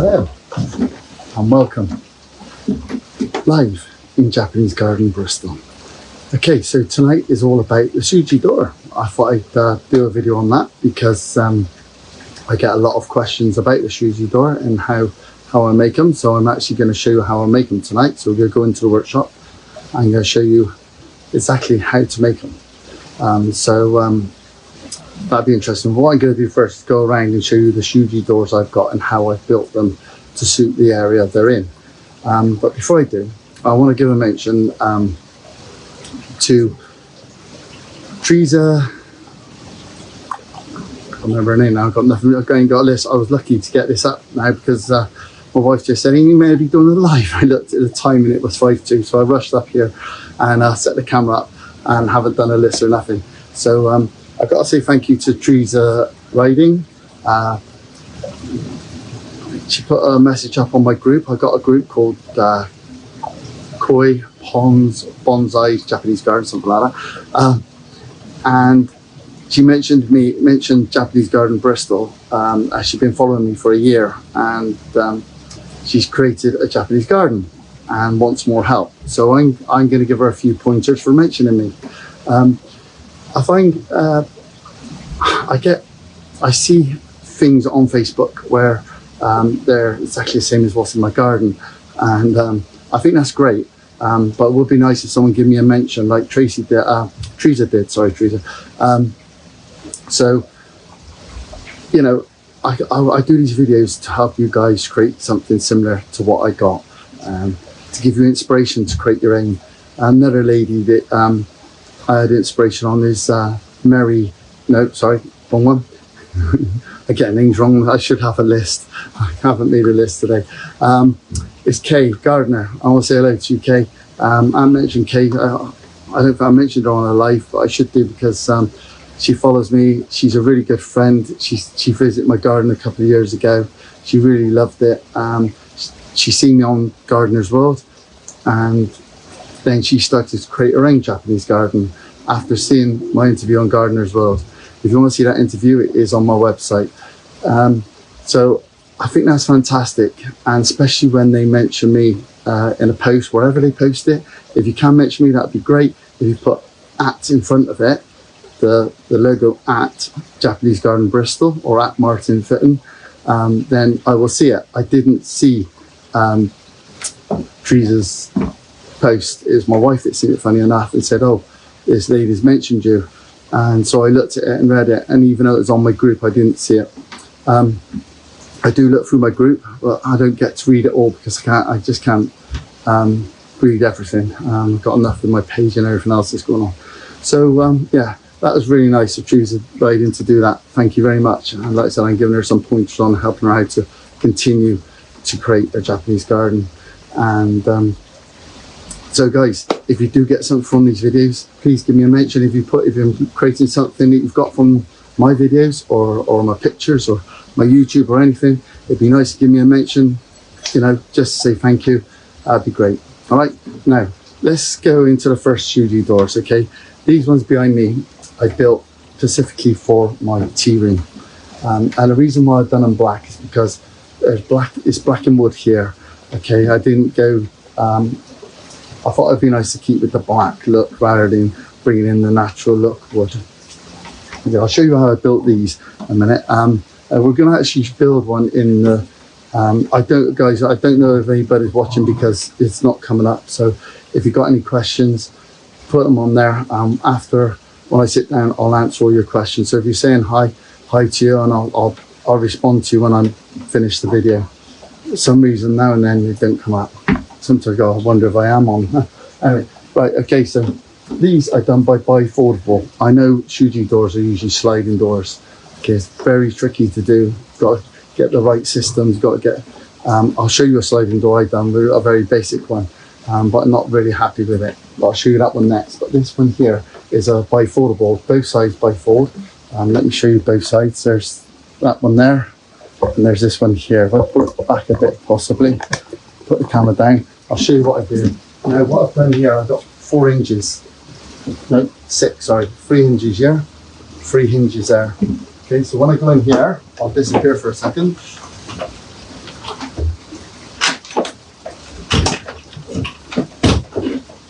Hello and welcome live in Japanese Garden, Bristol. Okay, so tonight is all about the shoji door. I thought I'd do a video on that because I get a lot of questions about the shoji door and how I make them. So I'm actually going to show you how I make them tonight. So we're going to go into the workshop. I'm going to show you exactly how to make them. That'd be interesting. What I'm going to do first is go around and show you the shoji doors I've got and how I've built them to suit the area they're in. But before I do, I want to give a mention to Teresa. I can't remember her name now. I've got nothing. I've got a list. I was lucky to get this up now because my wife just said, "You may be doing a live." I looked at the time and it was 5:02, so I rushed up here and set the camera up and haven't done a list or nothing. So I've got to say thank you to Teresa Riding. She put a message up on my group. I got a group called Koi Ponds Bonsai Japanese Garden, something like that. And she mentioned Japanese Garden Bristol. As she's been following me for a year, and she's created a Japanese garden and wants more help. So I'm going to give her a few pointers for mentioning me. I find I see things on Facebook where they're exactly the same as what's in my garden, and I think that's great. But it would be nice if someone give me a mention, like Teresa did. Sorry, Teresa. So, you know, I do these videos to help you guys create something similar to what I got, to give you inspiration to create your own. Another lady that I had inspiration on is Mary. No, sorry, wrong one. I get names wrong. I should have a list. I haven't made a list today. It's Kay Gardner. I want to say hello to you, Kay. I mentioned Kay. I don't think I mentioned her on her live, but I should do because she follows me. She's a really good friend. She visited my garden a couple of years ago. She really loved it. She seen me on Gardener's World, and then she started to create her own Japanese garden after seeing my interview on Gardener's World. If you want to see that interview, it is on my website. So I think that's fantastic, and especially when they mention me in a post, wherever they post it. If you can mention me, that'd be great. If you put @ in front of it, the logo @ Japanese Garden Bristol or @ Martin Fitton, then I will see it. I didn't see Teresa's post. It was my wife that seen it, funny enough, and said, "Oh, this lady's mentioned you." And so I looked at it and read it, and even though it was on my group, I didn't see it. I do look through my group, but I don't get to read it all because I just can't read everything. I've got enough with my page and everything else that's going on. So yeah, that was really nice of Teresa Riding to do that. Thank you very much. And like I said, I'm giving her some pointers on helping her out to continue to create a Japanese garden. And so guys, if you do get something from these videos, please give me a mention. If you're creating something that you've got from my videos or my pictures or my YouTube or anything, it'd be nice to give me a mention, you know, just to say thank you. That'd be great. All right, now let's go into the first shoji doors. Okay, these ones behind me I built specifically for my tea room, and the reason why I've done them black is because it's black and wood here. Okay, I didn't go I thought it'd be nice to keep with the black look rather than bringing in the natural look wood. Okay, I'll show you how I built these in a minute. We're going to actually build one in the I don't know if anybody's watching because it's not coming up, so if you've got any questions, put them on there. After, when I sit down, I'll answer all your questions. So if you're saying hi to you, and I'll respond to you when I'm finished the video. For some reason now and then they don't come up. Sometimes I wonder if I am on. Anyway, right, okay, so these are done by Bifoldable. I know shoji doors are usually sliding doors. Okay, it's very tricky to do. Got to get the right systems, got to get, I'll show you a sliding door I've done, a very basic one, but I'm not really happy with it. I'll show you that one next. But this one here is a bifoldable, both sides bifold. Let me show you both sides. There's that one there, and there's this one here. If I put it back a bit, possibly, put the camera down, I'll show you what I do. Now what I've done here, I've got 4 hinges. No, 6, sorry, 3 hinges here, 3 hinges there. Okay, so when I go in here, I'll disappear for a second.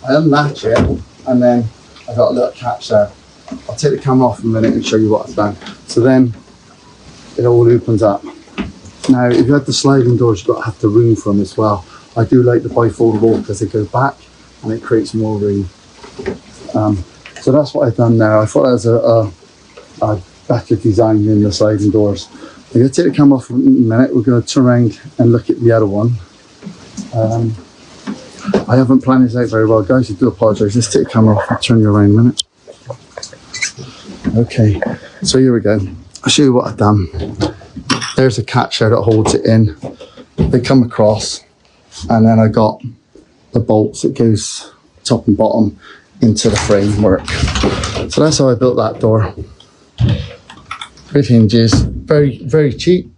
I unlatch it, and then I got a little catch there. I'll take the camera off in a minute and show you what I've done. So then it all opens up. Now, if you have the sliding doors, you've got to have the room for them as well. I do like the bifoldable because they go back and it creates more room. So that's what I've done there. I thought that was a better design than the sliding doors. I'm going to take the camera off in a minute. We're going to turn around and look at the other one. I haven't planned this out very well, guys. I do apologise. Let's take the camera off and turn you around a minute. Okay, so here we go. I'll show you what I've done. There's a catch there that holds it in. They come across, and then I got the bolts that goes top and bottom into the framework. So that's how I built that door. With hinges, very, very cheap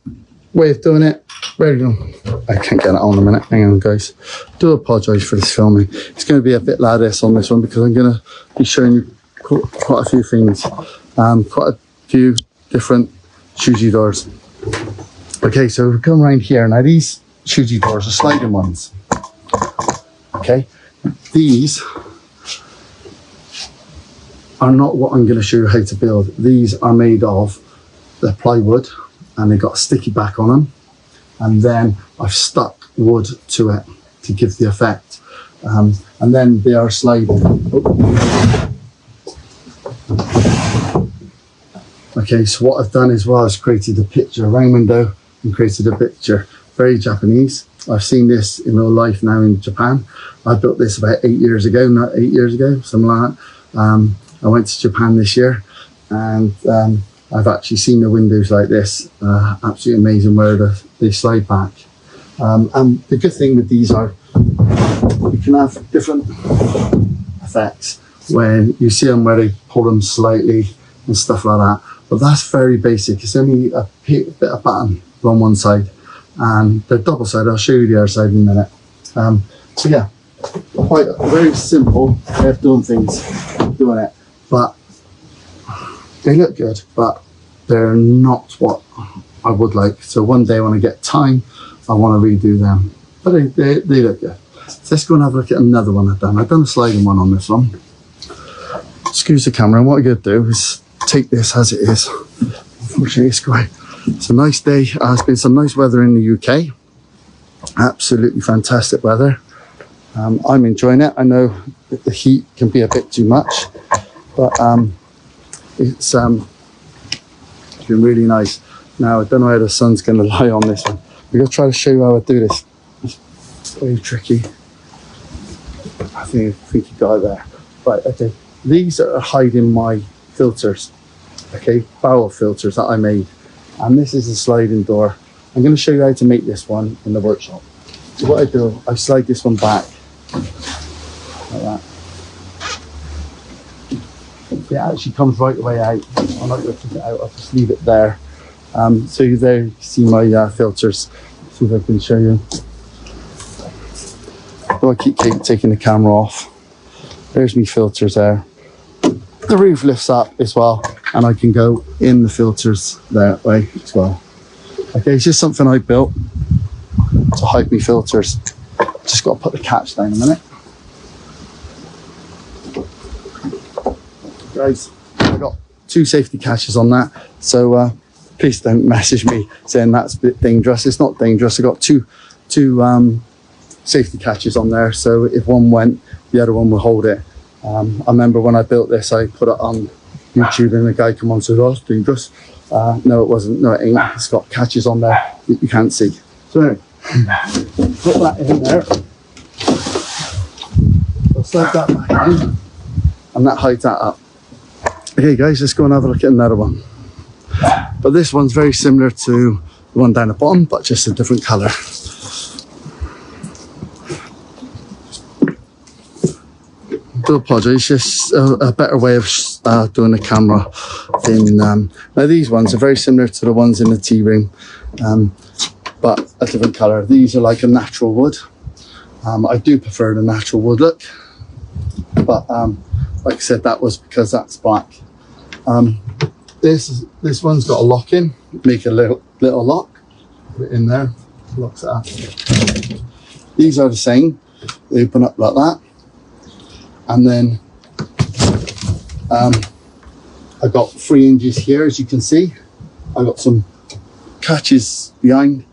way of doing it. Very long. I can't get it on a minute. Hang on, guys. Do apologise for this filming. It's going to be a bit laddish on this one because I'm going to be showing you quite a few things. Quite a few different shoji doors. Okay, so we come around here. Now these shoji doors are sliding ones. Okay, these are not what I'm going to show you how to build. These are made of the plywood, and they got a sticky back on them, and then I've stuck wood to it to give the effect, and then they are sliding. Okay, so what I've done as well is created a picture, a round window, and created a picture. Very Japanese. I've seen this in real life now in Japan. I built this about 8 years ago, not 8 years ago, something like that. I went to Japan this year, and I've actually seen the windows like this. Absolutely amazing where they slide back. And the good thing with these are you can have different effects when you see them where they pull them slightly and stuff like that. But that's very basic. It's only a bit of pattern on one side, and they're double sided. I'll show you the other side in a minute. So yeah, quite a very simple way of doing things, doing it. But they look good, but they're not what I would like. So one day when I get time, I want to redo them. But they look good. So let's go and have a look at another one I've done. I've done a sliding one on this one. Excuse the camera, and what I'm going to do is take this as it is. Unfortunately, it's great. It's a nice day. There's been some nice weather in the UK. Absolutely fantastic weather. I'm enjoying it. I know that the heat can be a bit too much, but it's been really nice. Now, I don't know how the sun's going to lie on this one. I'm going to try to show you how I do this. It's very tricky. I think you got it there. Right, okay. These are hiding my filters, okay, barrel filters that I made. And this is a sliding door. I'm going to show you how to make this one in the workshop. So what I do, I slide this one back, like that. It actually comes right the way out. I'm not going to take it out, I'll just leave it there. So you there you see my filters. See if I can show you. So I keep taking the camera off. There's my filters there. The roof lifts up as well, and I can go in the filters that way as well. Okay, it's just something I built to hide my filters. Just got to put the catch down a minute. Guys, I got 2 safety catches on that, so please don't message me saying that's a bit dangerous. It's not dangerous. I got two safety catches on there, so if one went, the other one will hold it. I remember when I built this, I put it on YouTube, and the guy come on and said, "Oh, it's dangerous." No, it wasn't. No, it ain't. It's got catches on there that you can't see. So anyway, put that in there. I'll slide that back in, and that hides that up. Okay, guys, let's go and have a look at another one. But this one's very similar to the one down the bottom, but just a different colour. Do apologise, just a better way of doing the camera than now these ones are very similar to the ones in the tea room, but a different colour. These are like a natural wood. I do prefer the natural wood look, but like I said, that was because that's black. This one's got a lock in. Make a little lock, put it in there, locks it up. These are the same. They open up like that. And then I got 3 hinges here, as you can see. I got some catches behind,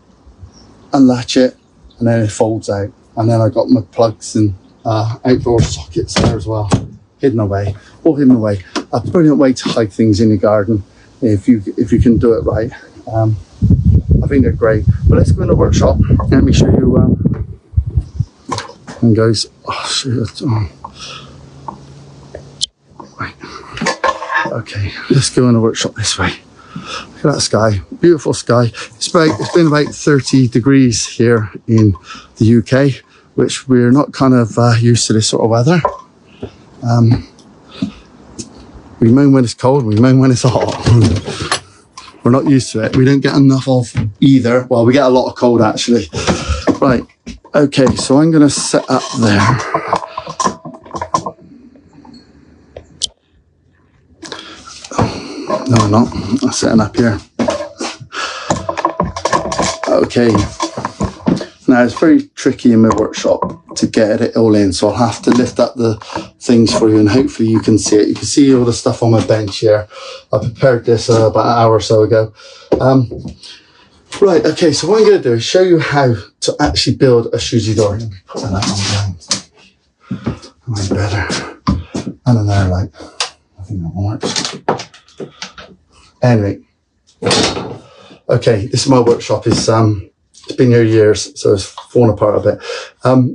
unlatch it, and then it folds out. And then I got my plugs and outdoor sockets there as well, hidden away, all hidden away. A brilliant way to hide things in your garden if you can do it right. I think they're great. But let's go in the workshop. Let me show you. And goes. Oh shit. Right. Okay, let's go in the workshop this way. Look at that sky, beautiful sky. It's been about 30 degrees here in the UK, which we're not kind of used to this sort of weather. We moan when it's cold, we moan when it's hot. We're not used to it. We don't get enough of either. Well, we get a lot of cold actually. Right, okay, so I'm gonna set up there. No, I'm not. I'm setting up here. Okay. Now, it's very tricky in my workshop to get it all in, so I'll have to lift up the things for you and hopefully you can see it. You can see all the stuff on my bench here. I prepared this about an hour or so ago. Right, okay, so what I'm going to do is show you how to actually build a shoji door. Let me put that on behind. Might be better. And then there, like, I think that one works. Anyway, okay, this is my workshop. It's been here years, so it's fallen apart a bit.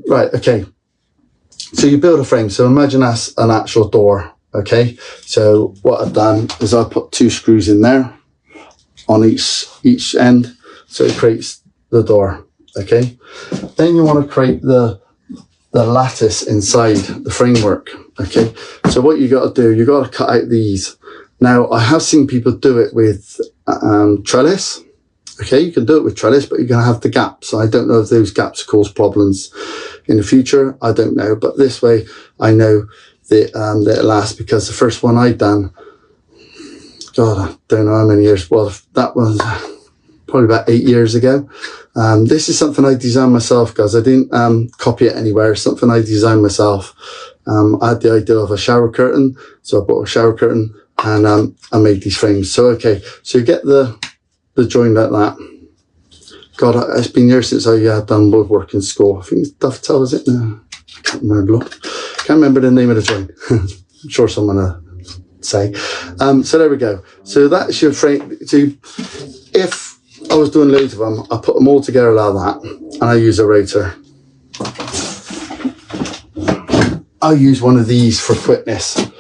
Right, okay. So you build a frame. So imagine that's an actual door, okay? So what I've done is I put 2 screws in there on each end, so it creates the door, okay? Then you want to create the lattice inside the framework, okay? So what you got to do, you got to cut out these. Now, I have seen people do it with trellis. Okay, you can do it with trellis, but you're going to have the gaps. I don't know if those gaps cause problems in the future. I don't know. But this way, I know that it lasts, because the first one I done, God, I don't know how many years. Well, that was probably about 8 years ago. This is something I designed myself, guys. I didn't copy it anywhere. It's something I designed myself. I had the idea of a shower curtain. So I bought a shower curtain. And I made these frames. So, okay, so you get the join like that. God, it's been years since I done woodwork in school. I think it's dovetail, is it? No, I can't remember. Can't remember the name of the joint. I'm sure someone will say. So there we go. So that's your frame. So if I was doing loads of them, I put them all together like that, and I use a rotor. I use one of these for quickness.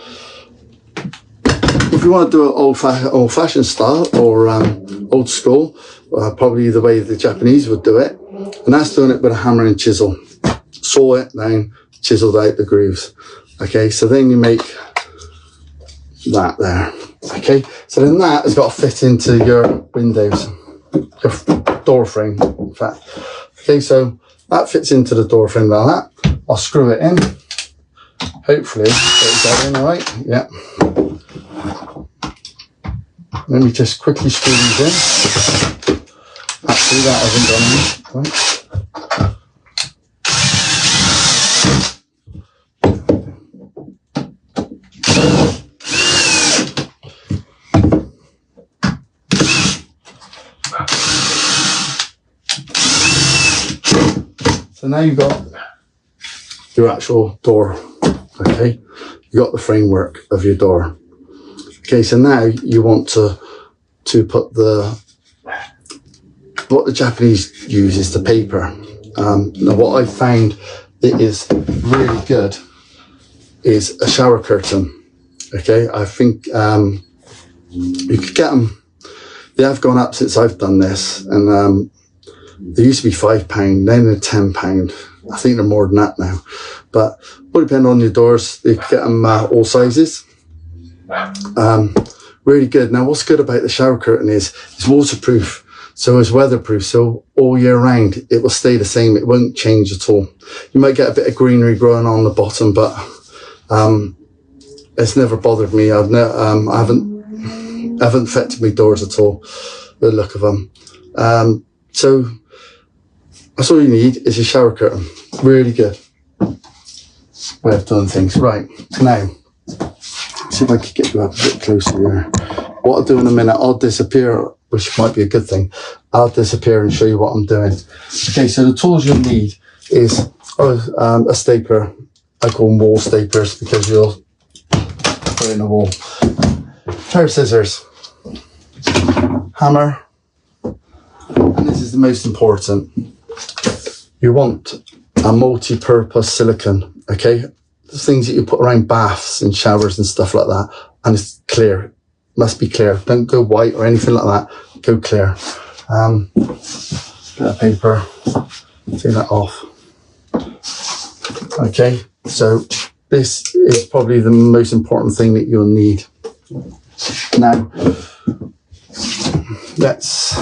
If you want to do it old-fashioned style or old school, probably the way the Japanese would do it, and that's doing it with a hammer and chisel. Saw it down, chiseled out the grooves. Okay, so then you make that there. Okay, so then that has got to fit into your windows, your door frame, in fact. Okay, so that fits into the door frame like that. I'll screw it in. Hopefully, it'll go in all right. Yeah. Let me just quickly screw these in. Actually, that hasn't done anything. So now you've got your actual door, okay? You got the framework of your door. Okay, so now you want to put what the Japanese use is the paper. Now what I found that is really good is a shower curtain. Okay, I think you could get them. They have gone up since I've done this, and they used to be £5, then they're £10. I think they're more than that now, but will depend on your doors. You can get them all sizes. Really good. Now what's good about the shower curtain is it's waterproof, so it's weatherproof, so all year round it will stay the same. It won't change at all. You might get a bit of greenery growing on the bottom, but it's never bothered me. I haven't affected my doors at all, the look of them. So that's all you need is a shower curtain. Really good. way of doing things. Right, now, see if I can get you up a bit closer here. What I'll do in a minute, I'll disappear, which might be a good thing. I'll disappear and show you what I'm doing. Okay, so the tools you'll need is a stapler. I call them wall staplers because you'll put it in a wall. Pair of scissors, hammer, and this is the most important. You want a multi-purpose silicone, okay? The things that you put around baths and showers and stuff like that, and it's clear. Must be clear. Don't go white or anything like that. Go clear. Bit of paper. Take that off. Okay, so this is probably the most important thing that you'll need. Now, let's.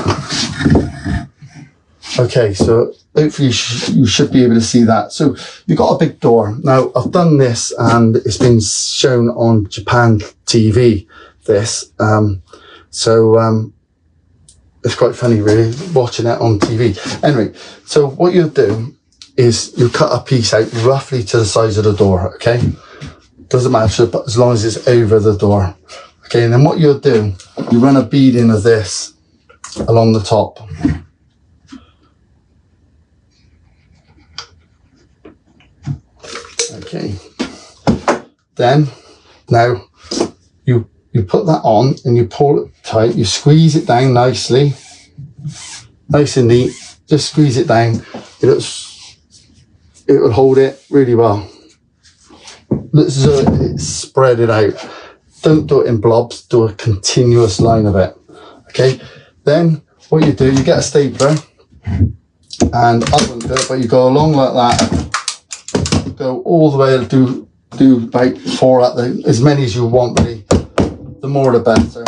Okay, so hopefully you should be able to see that. So you've got a big door. Now, I've done this and it's been shown on Japan TV. This it's quite funny really watching it on TV. Anyway, so what you'll do is you cut a piece out roughly to the size of the door, okay? Doesn't matter, but as long as it's over the door. Okay, and then what you'll do, you run a bead in of this along the top. Okay, then now you put that on and you pull it tight, you squeeze it down nicely, nice and neat, just squeeze it down. It will hold it really well. Let's spread it out. Don't do it in blobs, do a continuous line of it. Okay, then what you do, you get a stapler, and I wouldn't do it, but you go along like that, go all the way, do about 4 at as many as you want really. The more the better.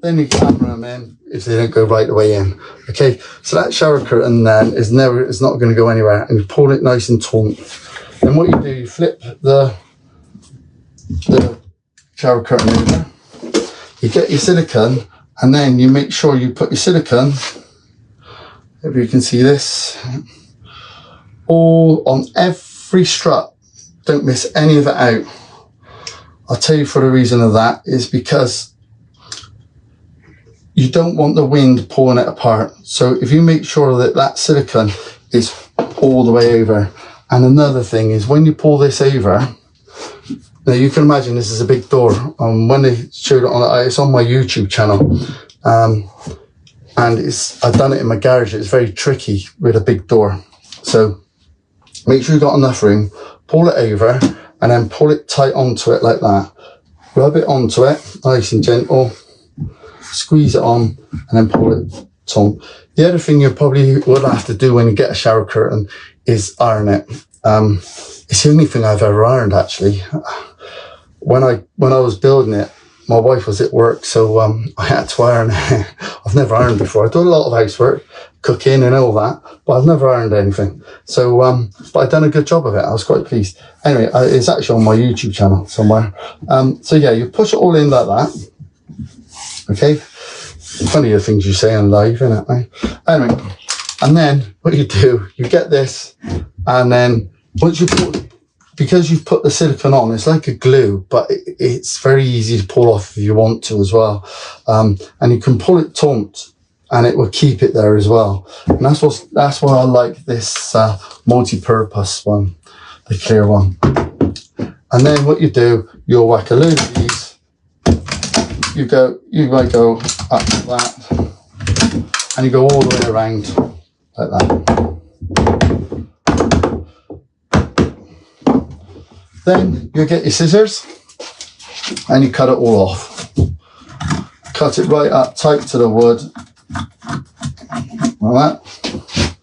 Then you can hammer them in if they don't go right the way in. Okay, so that shower curtain then is not going to go anywhere, and you pull it nice and taut. Then what you do, you flip the shower curtain over, you get your silicone, and then you make sure you put your silicone, if you can see this, all on every strut. Don't miss any of it out. I'll tell you for the reason of that is because you don't want the wind pulling it apart. So if you make sure that that silicone is all the way over. And another thing is when you pull this over, now you can imagine this is a big door. When they showed it on, it's on my YouTube channel. And I've done it in my garage. It's very tricky with a big door. So make sure you've got enough room, pull it over, and then pull it tight onto it like that. Rub it onto it, nice and gentle. Squeeze it on, and then pull it taut. The other thing you probably would have to do when you get a shower curtain is iron it. It's the only thing I've ever ironed actually. When I was building it, my wife was at work, so I had to iron it. I've never ironed before. I do a lot of housework, cooking and all that, but I've never ironed anything. So, but I've done a good job of it. I was quite pleased. Anyway, it's actually on my YouTube channel somewhere. So yeah, you push it all in like that. Okay. Funny the things you say on live, isn't it? Eh? Anyway, and then what you do, you get this, and then once you because you've put the silicone on, it's like a glue, but it's very easy to pull off if you want to as well. And you can pull it taut, and it will keep it there as well. And that's why I like this multi-purpose one, the clear one. And then what you do, you'll whack a load of these. You might go up to that, and you go all the way around like that. Then you get your scissors and you cut it all off. Cut it right up tight to the wood. Like that.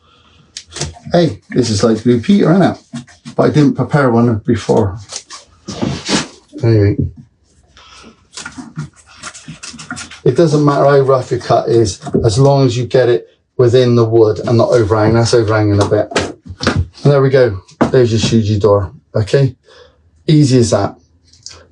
Hey, this is like Blue Peter, isn't it? But I didn't prepare one before. Anyway. It doesn't matter how rough your cut is, as long as you get it within the wood and not overhang. That's overhanging a bit. And there we go. There's your shoji door. Okay? Easy as that.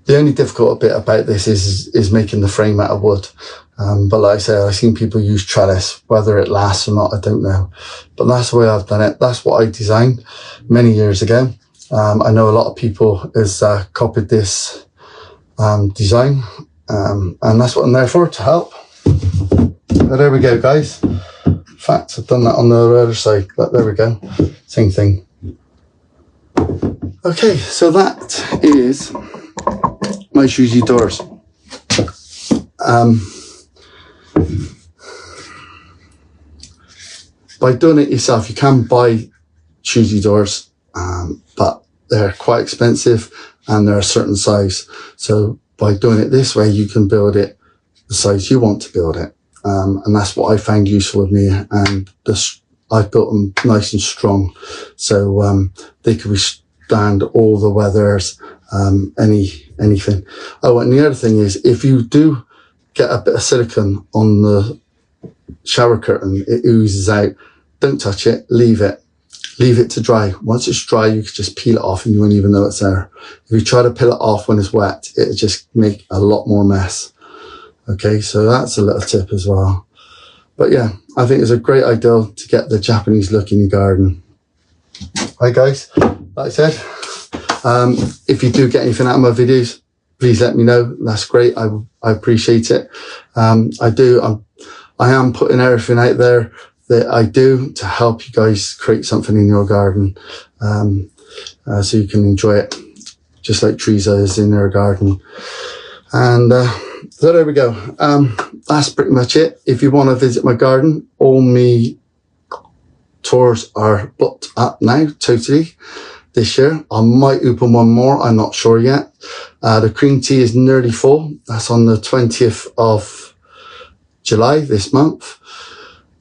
The only difficult bit about this is making the frame out of wood. But like I say, I've seen people use trellis. Whether it lasts or not, I don't know. But that's the way I've done it. That's what I designed many years ago. I know a lot of people has copied this design, and that's what I'm there for, to help. But there we go, guys. In fact, I've done that on the other side, but there we go. Same thing. Okay, so that is my shoji doors. By doing it yourself, you can buy shoji doors, but they're quite expensive and they're a certain size. So by doing it this way, you can build it the size you want to build it. And that's what I found useful with me. And I've built them nice and strong. So they can withstand all the weathers, anything. Oh, and the other thing is, if you do get a bit of silicone on the shower curtain, it oozes out. Don't touch it, leave it to dry. Once it's dry, you can just peel it off and you won't even know it's there. If you try to peel it off when it's wet, it'll just make a lot more mess. Okay, so that's a little tip as well. But yeah, I think it's a great idea to get the Japanese look in your garden. Right, guys, like I said, if you do get anything out of my videos, please let me know. That's great. I appreciate it. I am putting everything out there that I do to help you guys create something in your garden, so you can enjoy it, just like Teresa is in her garden. And so there we go. That's pretty much it. If you want to visit my garden, all my tours are booked up now, totally, this year. I might open one more, I'm not sure yet. The cream tea is nearly full. That's on the 20th of July this month.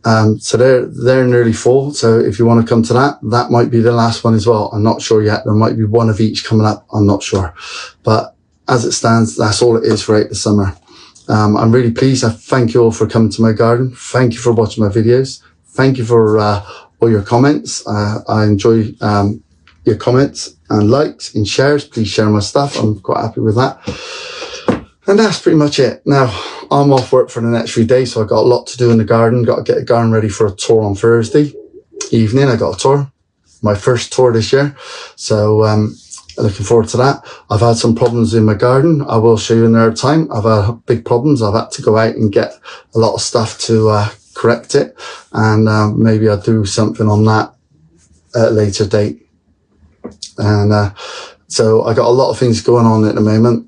So they're nearly full. So if you want to come to that might be the last one as well. I'm not sure yet. There might be one of each coming up. I'm not sure. But as it stands, that's all it is for the summer. I'm really pleased. I thank you all for coming to my garden. Thank you for watching my videos. Thank you for all your comments. I enjoy your comments and likes and shares. Please share my stuff. I'm quite happy with that. And that's pretty much it. Now, I'm off work for the next few days, so I've got a lot to do in the garden. Got to get the garden ready for a tour on Thursday evening. I got a tour, my first tour this year. So looking forward to that. I've had some problems in my garden. I will show you another time. I've had big problems. I've had to go out and get a lot of stuff to correct it. And maybe I'll do something on that at a later date. And so I got a lot of things going on at the moment.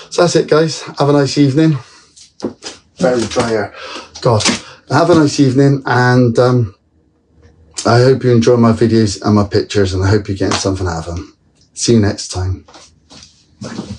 So that's it, guys. Have a nice evening. Very dry here. God. Have a nice evening, and I hope you enjoy my videos and my pictures, and I hope you're getting something out of them. See you next time. Bye.